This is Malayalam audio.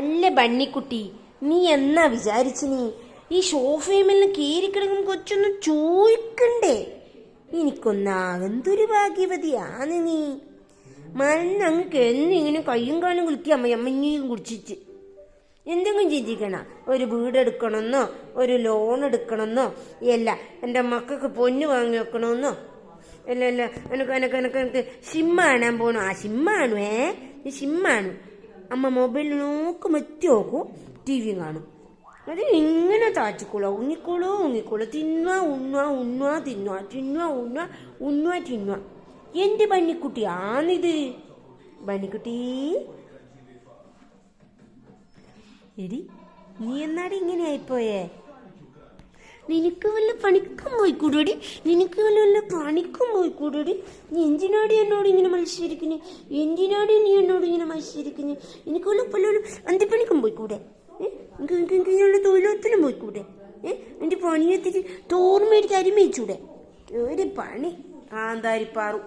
അല്ല ബണ്ണിക്കുട്ടി, നീ എന്നാ വിചാരിച്ചു നീ ഈ ഷോഫേമെല്ലാം കേറിക്കിടക്കും കൊച്ചൊന്നും ചോദിക്കണ്ടേ? എനിക്കൊന്നാകന്തൊരു ഭാഗ്യവതിയാണ് നീ. മണ്ണങ്ങ് കിഴന്നിങ്ങനെ കയ്യും കാലും കുളിക്കുക അമ്മയും കുടിച്ചിട്ട് എന്തെങ്കിലും ചിന്തിക്കണ. ഒരു വീടെടുക്കണമെന്നോ ഒരു ലോൺ എടുക്കണമെന്നോ അല്ല എൻ്റെ മക്കൾക്ക് പൊന്ന് വാങ്ങി വെക്കണമെന്നോ അല്ല എനിക്ക് സിമ്മ കാണാൻ പോകണു. ആ സിമ്മാണു സിമ്മാണ്. അമ്മ മൊബൈലിൽ നോക്കും എത്തി നോക്കും, ടി വി കാണും. അത് ഇങ്ങനെ താച്ചിക്കോളൂ, ഉങ്ങിക്കോളൂ തിന്നുക. എന്ത് ബണ്ണിക്കുട്ടിയാണിത്? ബണ്ണിക്കുട്ടി എടി, നീ എന്നാടി ഇങ്ങനെ ആയിപ്പോയേ? നിനക്ക് വല്ല പണിക്കും പോയിക്കൂടി? നീ എന്തിനാടി എന്നോട് ഇങ്ങനെ മത്സരിക്കുന്നേ? എനിക്ക് വല്ല പലരും അന്തിപ്പണിക്കും പോയിക്കൂടെ? എനിക്കുള്ള തൊഴിലൊത്തിനും പോയിക്കൂടെ? എൻ്റെ പണിയെത്തിട്ട് തോർമേടിച്ച് അരിമയിച്ചൂടെ? ഒരു പണി കാന്താരിപ്പാറു.